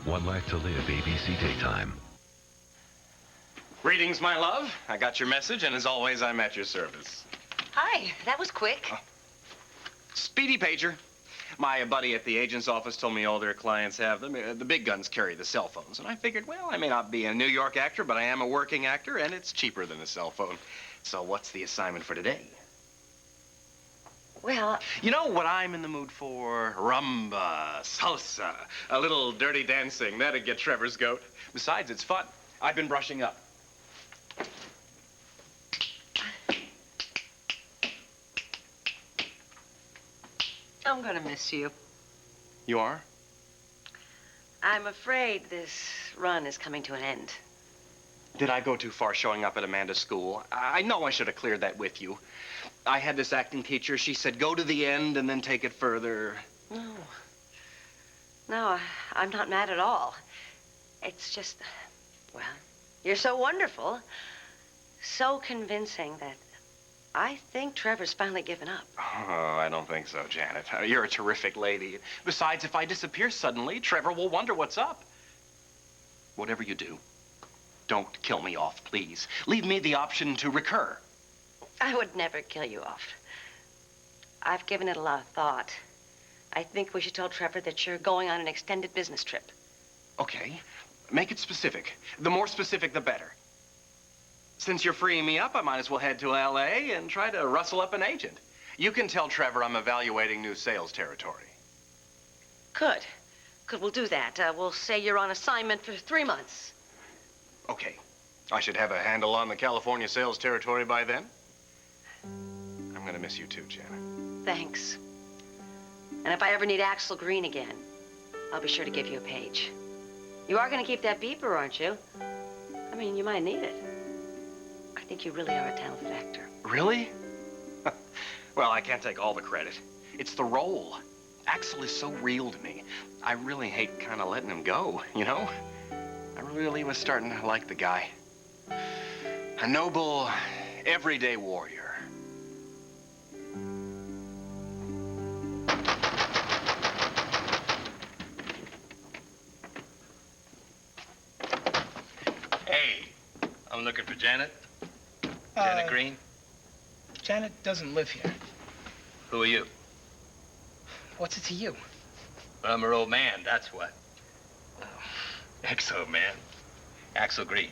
One Life to Live, ABC Daytime. Greetings, my love. I got your message, and as always, I'm at your service. Hi, that was quick. Speedy pager. My buddy at the agent's office told me all their clients have them. The big guns carry the cell phones. And I figured, well, I may not be a New York actor, but I am a working actor, and it's cheaper than a cell phone. So what's the assignment for today? Well... You know what I'm in the mood for? Rumba, salsa, a little dirty dancing. That'd get Trevor's goat. Besides, it's fun. I've been brushing up. I'm gonna miss you. You are? I'm afraid this run is coming to an end. Did I go too far showing up at Amanda's school? I know I should have cleared that with you. I had this acting teacher. She said, go to the end and then take it further. No. No, I'm not mad at all. It's just, well, you're so wonderful, so convincing that I think Trevor's finally given up. Oh, I don't think so, Janet. You're a terrific lady. Besides, if I disappear suddenly, Trevor will wonder what's up. Whatever you do, don't kill me off, please. Leave me the option to recur. I would never kill you off. I've given it a lot of thought. I think we should tell Trevor that you're going on an extended business trip. Okay. Make it specific. The more specific, the better. Since you're freeing me up, I might as well head to L.A. and try to rustle up an agent. You can tell Trevor I'm evaluating new sales territory. Good. Good, we'll do that. We'll say you're on assignment for 3 months. Okay. I should have a handle on the California sales territory by then. I'm gonna miss you too, Janet. Thanks. And if I ever need Axel Green again, I'll be sure to give you a page. You are gonna keep that beeper, aren't you? I mean, you might need it. I think you really are a talented actor. Really? Well, I can't take all the credit. It's the role. Axel is so real to me. I really hate kind of letting him go, you know? I really was starting to like the guy. A noble, everyday warrior. Hey, I'm looking for Janet. Janet Green? Janet doesn't live here. Who are you? What's it to you? Well, I'm her old man, that's what. Axel, man. Axel Green.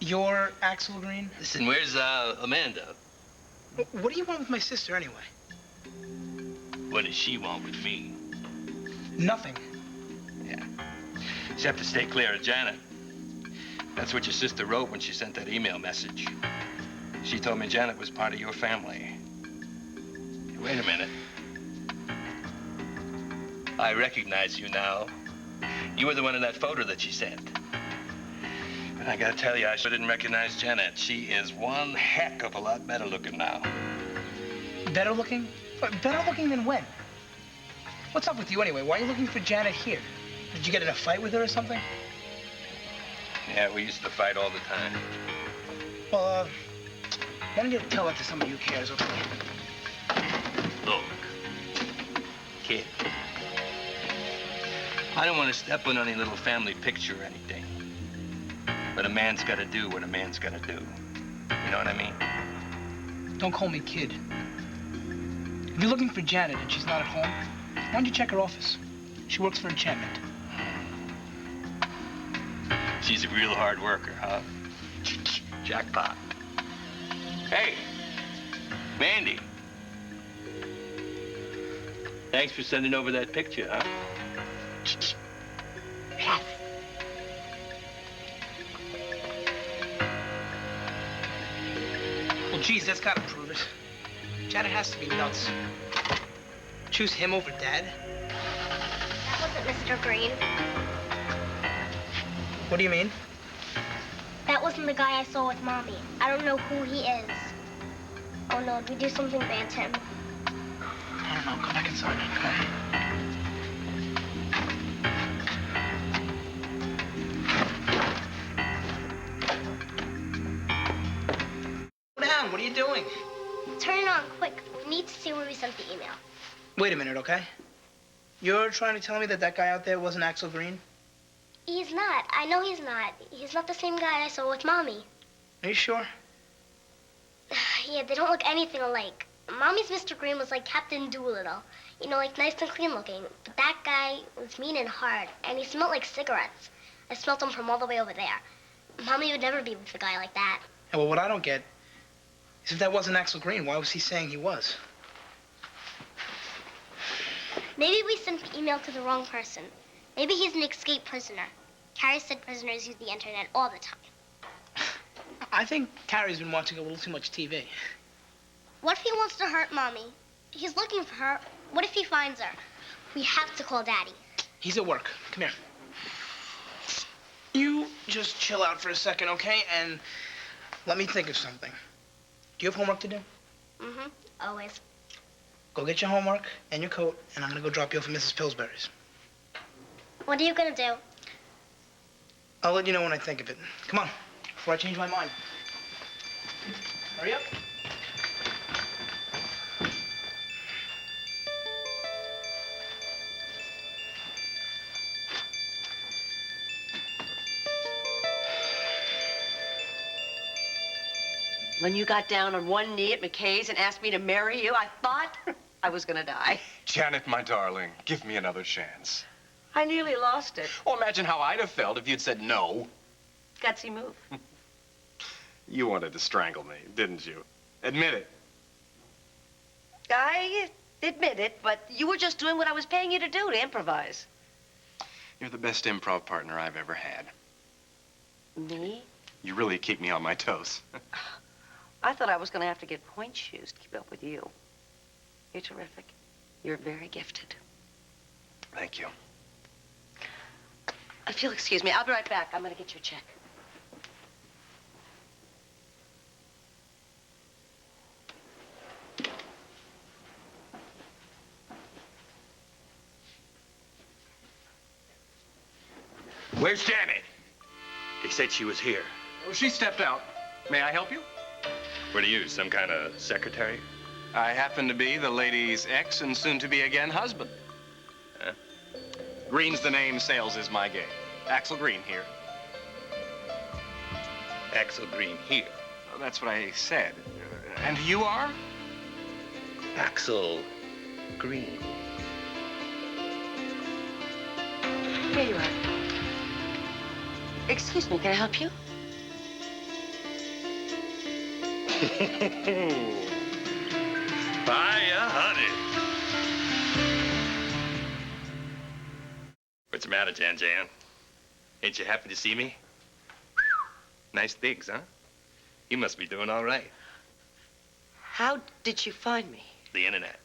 You're Axel Green? Listen, where's Amanda? What do you want with my sister, anyway? What does she want with me? Nothing. Yeah. You have to stay clear of Janet. That's what your sister wrote when she sent that email message. She told me Janet was part of your family. Wait a minute. I recognize you now. You were the one in that photo that she sent. And I gotta tell you, I sure didn't recognize Janet. She is one heck of a lot better looking now. Better looking? Better looking than when? What's up with you anyway? Why are you looking for Janet here? Did you get in a fight with her or something? Yeah, we used to fight all the time. Well, why don't you tell that to somebody who cares, okay? Look, kid, I don't want to step on any little family picture or anything. But a man's got to do what a man's got to do. You know what I mean? Don't call me kid. If you're looking for Janet and she's not at home, why don't you check her office? She works for Enchantment. She's a real hard worker, huh? Jackpot. Hey, Mandy. Thanks for sending over that picture, huh? Yes. Well, geez, that's gotta prove it. Janet has to be nuts. Choose him over Dad? That wasn't Mr. Green. What do you mean? That wasn't the guy I saw with Mommy. I don't know who he is. Oh no, did we do something bad to him? I don't know. Come back inside. Come on. Go down. What are you doing? Turn it on quick. We need to see where we sent the email. Wait a minute, okay? You're trying to tell me that that guy out there wasn't Axel Green? He's not. I know he's not. He's not the same guy I saw with Mommy. Are you sure? Yeah, they don't look anything alike. Mommy's Mr. Green was like Captain Doolittle. You know, like nice and clean looking. But that guy was mean and hard, and he smelled like cigarettes. I smelled them from all the way over there. Mommy would never be with a guy like that. Yeah, well, what I don't get is if that wasn't Axel Green, why was he saying he was? Maybe we sent the email to the wrong person. Maybe he's an escaped prisoner. Carrie said prisoners use the internet all the time. I think Carrie's been watching a little too much TV. What if he wants to hurt Mommy? He's looking for her. What if he finds her? We have to call Daddy. He's at work. Come here. You just chill out for a second, okay? And let me think of something. Do you have homework to do? Mm-hmm. Always. Go get your homework and your coat, and I'm gonna go drop you off at Mrs. Pillsbury's. What are you gonna do? I'll let you know when I think of it. Come on, before I change my mind. Hurry up. When you got down on one knee at McKay's and asked me to marry you, I thought I was gonna die. Janet, my darling, give me another chance. I nearly lost it. Oh, imagine how I'd have felt if you'd said no. Gutsy move. You wanted to strangle me, didn't you? Admit it. I admit it, but you were just doing what I was paying you to do, to improvise. You're the best improv partner I've ever had. Me? You really keep me on my toes. I thought I was going to have to get point shoes to keep up with you. You're terrific. You're very gifted. Thank you. If you'll excuse me, I'll be right back. I'm going to get your check. Where's Janet? They said she was here. Oh, she stepped out. May I help you? What are you, some kind of secretary? I happen to be the lady's ex and soon-to-be again husband. Huh? Green's the name, sales is my game. Axel Green here. Axel Green here. Oh, that's what I said. And you are? Axel Green. Here you are. Excuse me, can I help you? Hiya, honey. What's the matter, Jan? Ain't you happy to see me? Nice things, huh? You must be doing all right. How did you find me? The internet.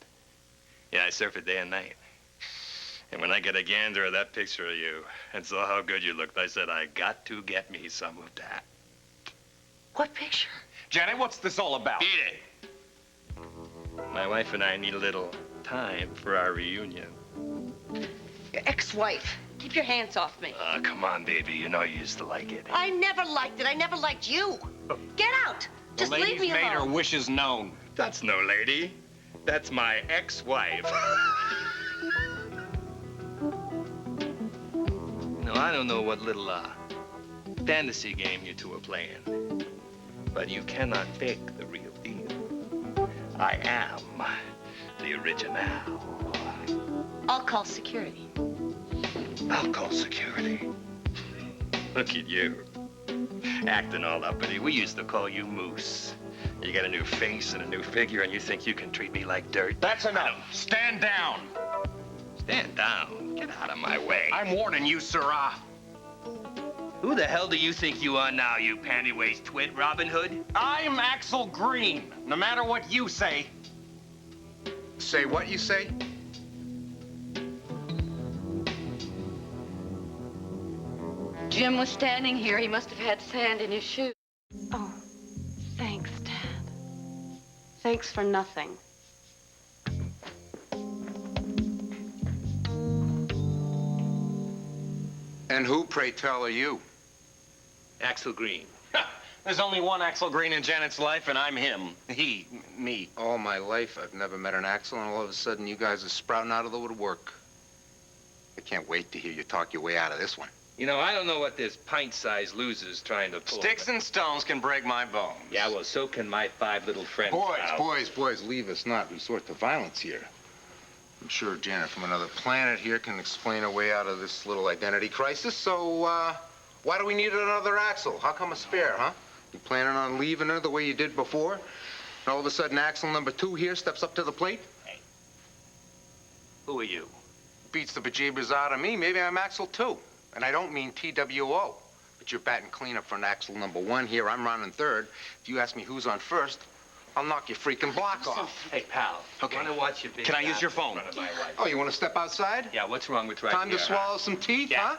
Yeah, I surf it day and night. And when I get a gander of that picture of you and saw how good you looked, I said, I got to get me some of that. What picture? Janet, what's this all about? Eat it. My wife and I need a little time for our reunion. Your ex-wife. Keep your hands off me. Come on, baby. You know you used to like it. I never liked it. I never liked you. Get out. Just the leave me lady's made her alone. wishes known. That's no lady. That's my ex-wife. No, I don't know what little fantasy game you two are playing, but you cannot fake the real deal. I am the original. I'll call security. I'll call security. Look at you, acting all uppity. We used to call you Moose. You got a new face and a new figure, and you think you can treat me like dirt? That's enough. Stand down. Stand down. Get out of my way. I'm warning you, sirrah. Who the hell do you think you are now, you panty-waist twit, Robin Hood? I'm Axel Green, no matter what you say. Say what you say? Jim was standing here. He must have had sand in his shoes. Oh, thanks, Dad. Thanks for nothing. And who, pray tell, are you? Axel Green. There's only one Axel Green in Janet's life, and I'm him. He, me. All my life, I've never met an Axel, and all of a sudden, you guys are sprouting out of the woodwork. I can't wait to hear you talk your way out of this one. You know, I don't know what this pint-sized loser's trying to pull. Sticks and stones can break my bones. Yeah, well, so can my 5 little friends. Boys, leave us not resort to violence here. I'm sure Janet from another planet here can explain a way out of this little identity crisis, so, why do we need another Axel? How come a spare, huh? You planning on leaving her the way you did before? And all of a sudden, Axel number 2 here steps up to the plate? Hey. Who are you? Beats the bejeebers out of me. Maybe I'm Axel 2. And I don't mean TWO. But you're batting cleanup for an Axel number 1 here. I'm running third. If you ask me who's on first, I'll knock your freaking block off. Hey, pal. Okay. Want to watch your big Can I use your ass phone? in front of my wife? Oh, you want to step outside? Yeah, what's wrong with right Time here, to swallow some teeth, Yeah.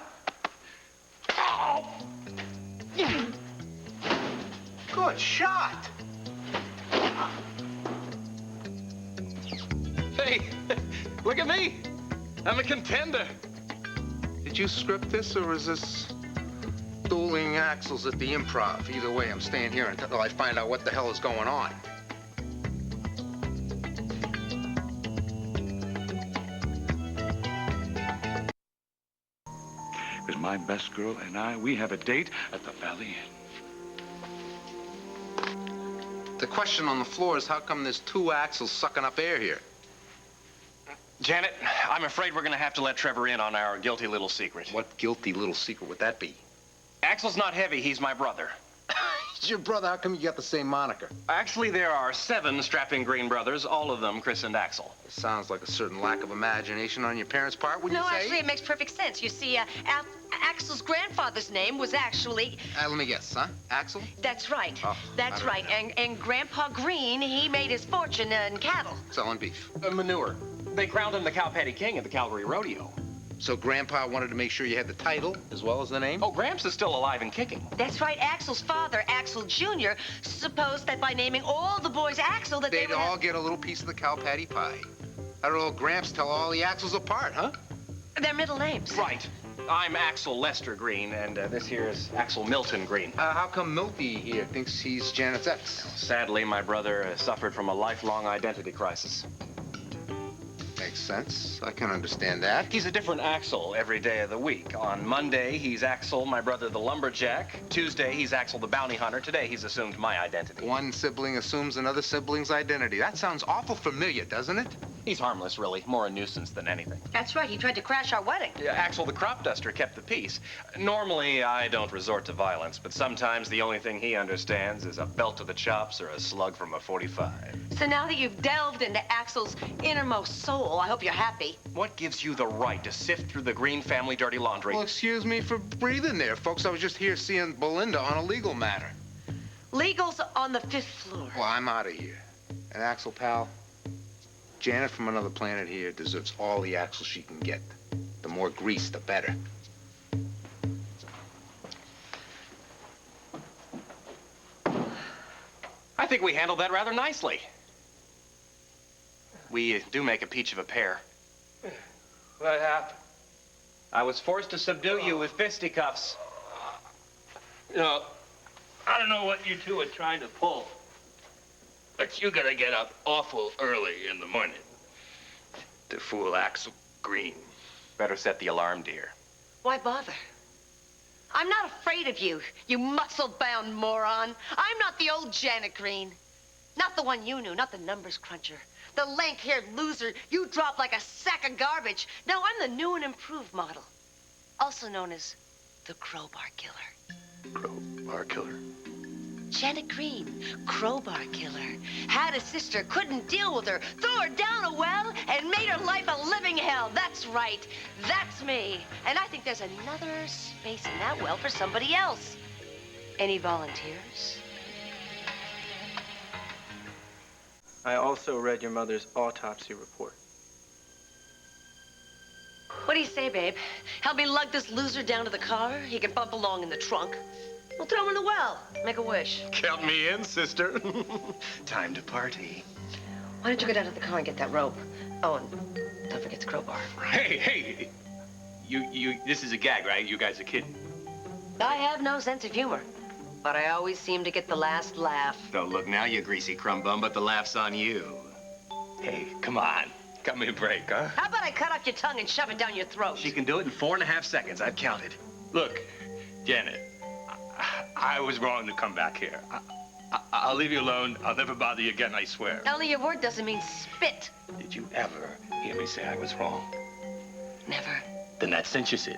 huh? Good shot. Hey, look at me. I'm a contender. Did you script this, or is this dueling Axels at the Improv? Either way, I'm staying here until I find out what the hell is going on. Because my best girl and I, we have a date at the Valley Inn. The question on the floor is, how come there's 2 Axels sucking up air here? Janet, I'm afraid we're gonna have to let Trevor in on our guilty little secret. What guilty little secret would that be? Axel's not heavy, he's my brother. He's your brother. How come you got the same moniker? Actually, there are 7 strapping green brothers, all of them christened Axel. It sounds like a certain lack of imagination on your parents' part, wouldn't No, you say? actually, it makes perfect sense. You see, Axel's grandfather's name was actually... Let me guess, huh? Axel? That's right. Oh, That's I right. don't know. And Grandpa Green, he made his fortune in cattle. Selling beef. Manure. They crowned him the Cow Patty King at the Calgary Rodeo. So Grandpa wanted to make sure you had the title as well as the name? Oh, Gramps is still alive and kicking. That's right. Axel's father, Axel Jr., supposed that by naming all the boys Axel that They'd would all have... get a little piece of the cow patty pie. How did old Gramps tell all the Axels apart, huh? Their middle names. Right. I'm Axel Lester Green, and this here is Axel Milton Green. How come Milty here thinks he's Janet's ex? Sadly, my brother suffered from a lifelong identity crisis. Makes sense. I can understand that. He's a different Axel every day of the week. On Monday, he's Axel, my brother, the lumberjack. Tuesday, he's Axel, the bounty hunter. Today, he's assumed my identity. One sibling assumes another sibling's identity. That sounds awful familiar, doesn't it? He's harmless, really. More a nuisance than anything. That's right. He tried to crash our wedding. Axel, the crop duster, kept the peace. Normally, I don't resort to violence, but sometimes the only thing he understands is a belt to the chops or a slug from a .45. So now that you've delved into Axel's innermost soul, I hope you're happy. What gives you the right to sift through the Green family dirty laundry? Well, excuse me for breathing there, folks. I was just here seeing Belinda on a legal matter. Legal's on the 5th floor. Well, I'm out of here. And Axel, pal, Janet from another planet here deserves all the Axel she can get. The more grease, the better. I think we handled that rather nicely. We do make a peach of a pair. What happened? I was forced to subdue you with fisticuffs. You know, I don't know what you 2 are trying to pull, but you gotta get up awful early in the morning to fool Axel Green. Better set the alarm, dear. Why bother? I'm not afraid of you, you muscle-bound moron. I'm not the old Janet Green. Not the one you knew, not the numbers cruncher. The lank-haired loser you dropped like a sack of garbage. No, I'm the new and improved model. Also known as the Crowbar Killer. Crowbar killer? Janet Green, Crowbar Killer. Had a sister, couldn't deal with her, threw her down a well, and made her life a living hell. That's right. That's me. And I think there's another space in that well for somebody else. Any volunteers? I also read your mother's autopsy report. What do you say, babe? Help me lug this loser down to the car? He can bump along in the trunk. We'll throw him in the well. Make a wish. Count me in, sister. Time to party. Why don't you go down to the car and get that rope? Oh, and don't forget the crowbar. Hey, this is a gag, right? You guys are kidding. I have no sense of humor, but I always seem to get the last laugh. Don't look now, you greasy crumb bum, but the laugh's on you. Hey, come on. Cut me a break, huh? How about I cut off your tongue and shove it down your throat? She can do it in 4.5 seconds. I've counted. Look, Janet, I was wrong to come back here. I'll leave you alone. I'll never bother you again, I swear. Only your word doesn't mean spit. Did you ever hear me say I was wrong? Never. Then that cinches it.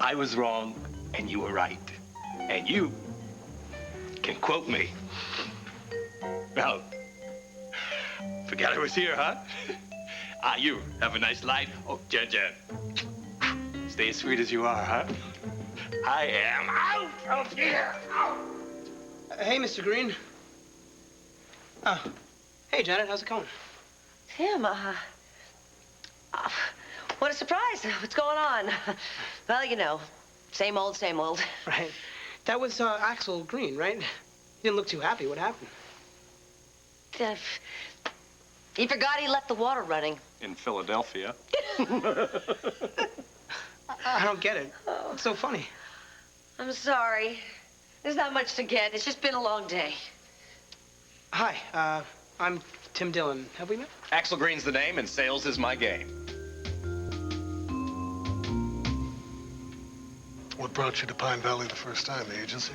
I was wrong, and you were right. And you can quote me. Well, forget I was here, huh? You have a nice life. Oh, Jen, stay as sweet as you are, huh? I am out of here. Out. Hey, Mr. Green. Oh, hey, Janet, how's it going? Tim, what a surprise. What's going on? Well, you know, same old, same old. Right. That was Axel Green, right? He didn't look too happy. What happened? He forgot he left the water running. In Philadelphia. I don't get it. What's so funny? I'm sorry. There's not much to get. It's just been a long day. Hi, I'm Tim Dillon. Have we met? Axel Green's the name, and sales is my game. What brought you to Pine Valley the first time? The agency?